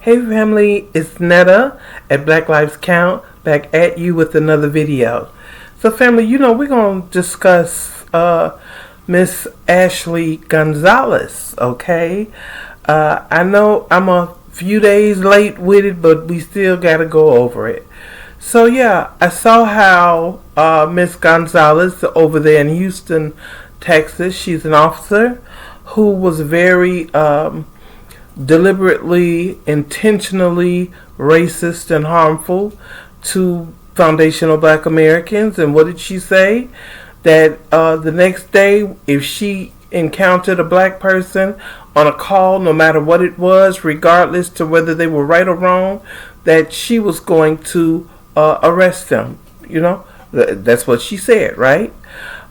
Hey family, it's Netta at Black Lives Count, back at you with another video. So family, we're going to discuss Miss Ashley Gonzalez, okay? I know I'm a few days late with it, but we still got to go over it. So yeah, I saw how Miss Gonzalez over there in Houston, Texas, she's an officer who was very deliberately, intentionally racist and harmful to foundational Black Americans. And what did she say? That the next day, if she encountered a Black person on a call, no matter what it was, regardless to whether they were right or wrong, that she was going to arrest them. That's what she said, right?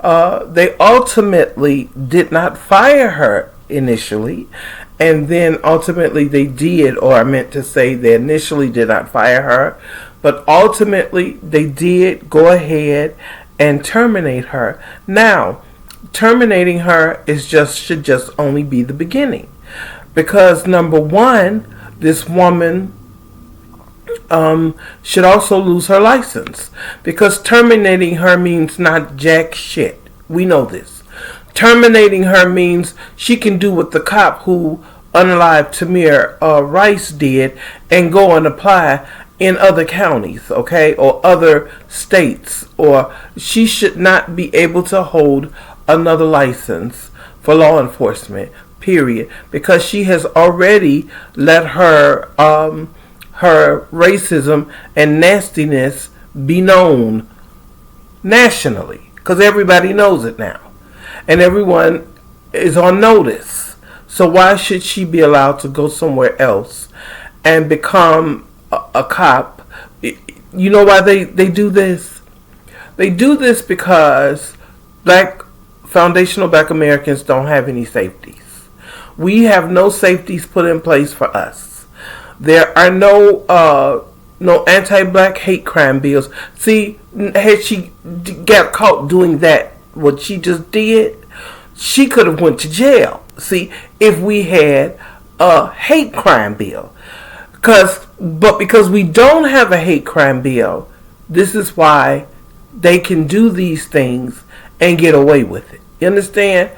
They ultimately did not fire her initially, and then ultimately they did, or I meant to say they initially did not fire her, but ultimately they did go ahead and terminate her. Now, terminating her should just only be the beginning, because number one, this woman should also lose her license, because terminating her means not jack shit. We know this. Terminating her means she can do what the cop who unalived Tamir Rice did and go and apply in other counties, okay, or other states, or she should not be able to hold another license for law enforcement, period, because she has already let her racism and nastiness be known nationally, because everybody knows it now and everyone is on notice. So why should she be allowed to go somewhere else and become a cop? You know why they do this? They do this because foundational Black Americans don't have any safeties. We have no safeties put in place for us. There are no anti-Black hate crime bills. See, had she got caught doing that, what she just did, she could have went to jail. See, if we had a hate crime bill. But because we don't have a hate crime bill, this is why they can do these things and get away with it. You understand?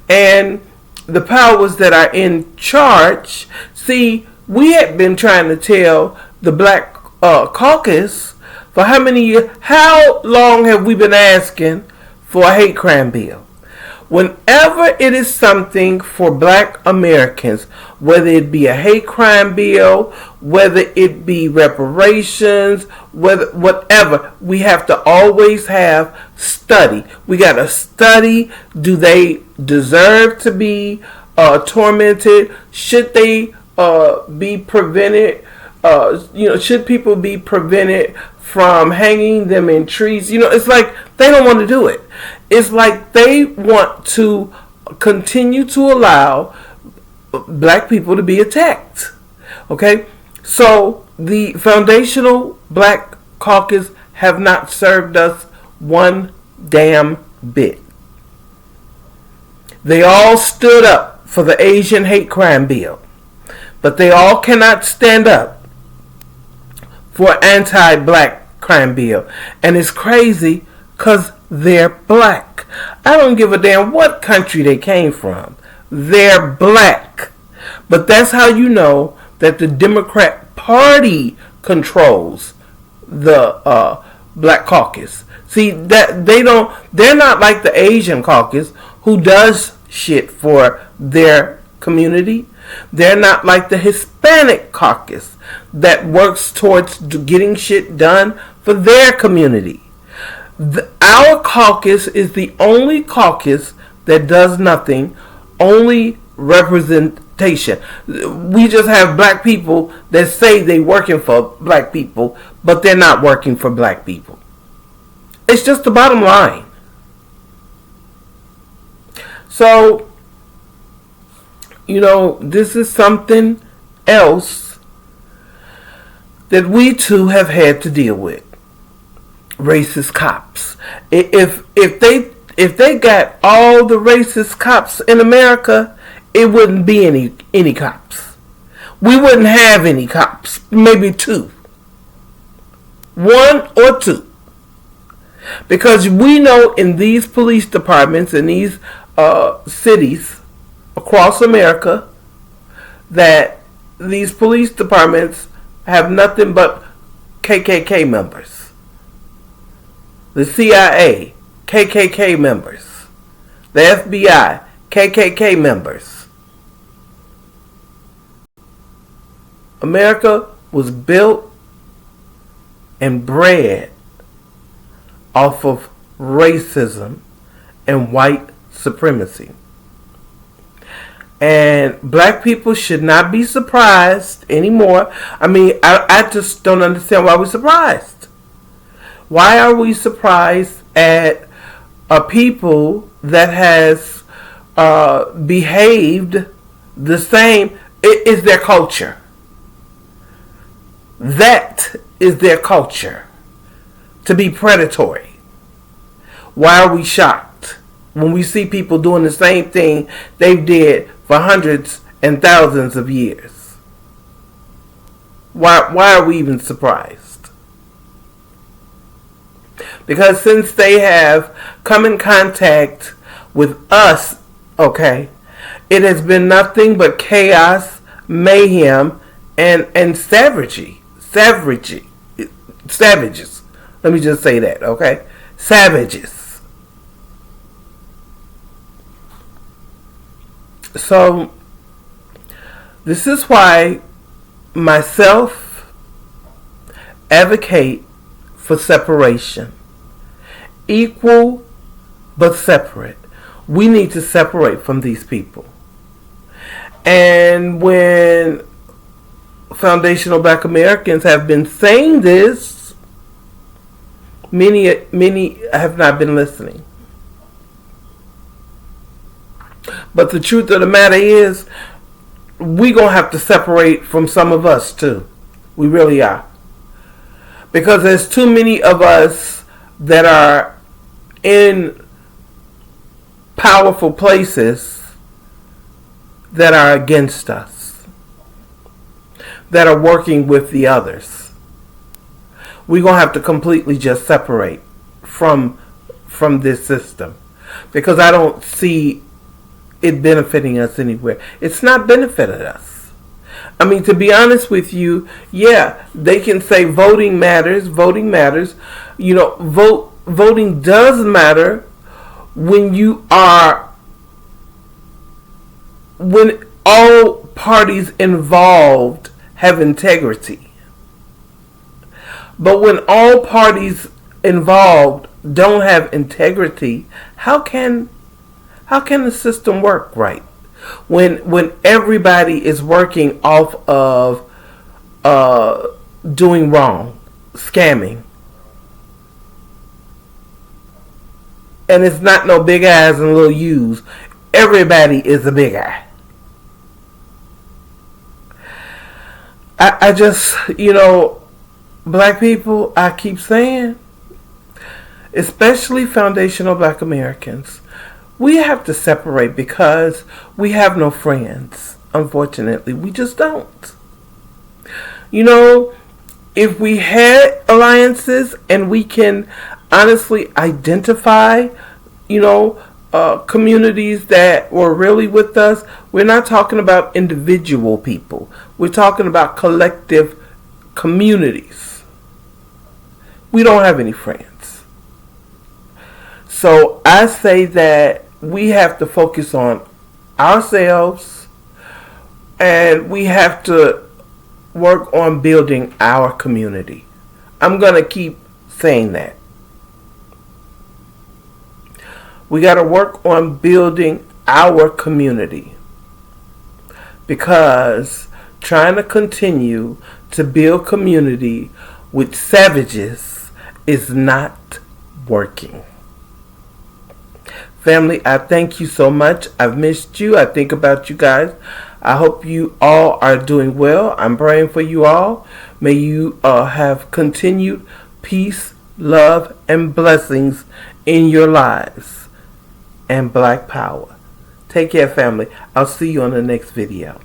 And the powers that are in charge, see, we had been trying to tell the Black Caucus for how many years? How long have we been asking for a hate crime bill? Whenever it is something for Black Americans, whether it be a hate crime bill, whether it be reparations, whatever, we have to always have study. We got to study. Do they deserve to be tormented? Should they be prevented? Should people be prevented from hanging them in trees? It's like they don't want to do it. It's like they want to continue to allow Black people to be attacked. Okay? So the foundational Black Caucus have not served us one damn bit. They all stood up for the Asian hate crime bill, but they all cannot stand up for anti-Black crime bill. And it's crazy because they're Black. I don't give a damn what country they came from. They're Black. But that's how you know that the Democrat Party controls the Black Caucus. See, that they're not like the Asian caucus who does shit for their community. They're not like the Hispanic caucus that works towards getting shit done for their community. Our caucus is the only caucus that does nothing, only representation. We just have Black people that say they're working for Black people, but they're not working for Black people. It's just the bottom line. So, this is something else that we too have had to deal with. Racist cops. If they got all the racist cops in America, it wouldn't be any cops. we wouldn't have any cops. Maybe two. One or two. Because we know in these police departments, in these cities across America, that these police departments have nothing but KKK members. The CIA, KKK members. The FBI, KKK members. America was built and bred off of racism and white supremacy. And black people should not be surprised anymore. I mean, I just don't understand why we're surprised. Why are we surprised at a people that has behaved the same? It is their culture. That is their culture. To be predatory. Why are we shocked when we see people doing the same thing they did for hundreds and thousands of years? Why are we even surprised? Because since they have come in contact with us, okay, it has been nothing but chaos, mayhem, and savagery. Savages. Let me just say that, okay? Savages. So, this is why myself advocate for separation. Equal but separate. We need to separate from these people. And when foundational black Americans have been saying this, many have not been listening. But the truth of the matter is, we're going to have to separate from some of us too. We really are. Because there's too many of us that are in powerful places that are against us, that are working with the others. We're going to have to completely just separate from this system, because I don't see it benefiting us anywhere. It's not benefited us. I mean, to be honest with you, yeah, they can say voting matters. You know, voting does matter when all parties involved have integrity. But when all parties involved don't have integrity, how can the system work right? When everybody is working off of doing wrong, scamming, and it's not no big eyes and little U's. Everybody is a big eye. I just, black people, I keep saying, especially foundational black Americans, we have to separate because we have no friends. Unfortunately, we just don't. If we had alliances and we can honestly identify, communities that were really with us, we're not talking about individual people. We're talking about collective communities. We don't have any friends. So I say that we have to focus on ourselves, and we have to work on building our community. I'm going to keep saying that. We got to work on building our community, because trying to continue to build community with savages is not working. Family, I thank you so much. I've missed you. I think about you guys. I hope you all are doing well. I'm praying for you all. May you have continued peace, love, and blessings in your lives. And black power. Take care, family. I'll see you on the next video.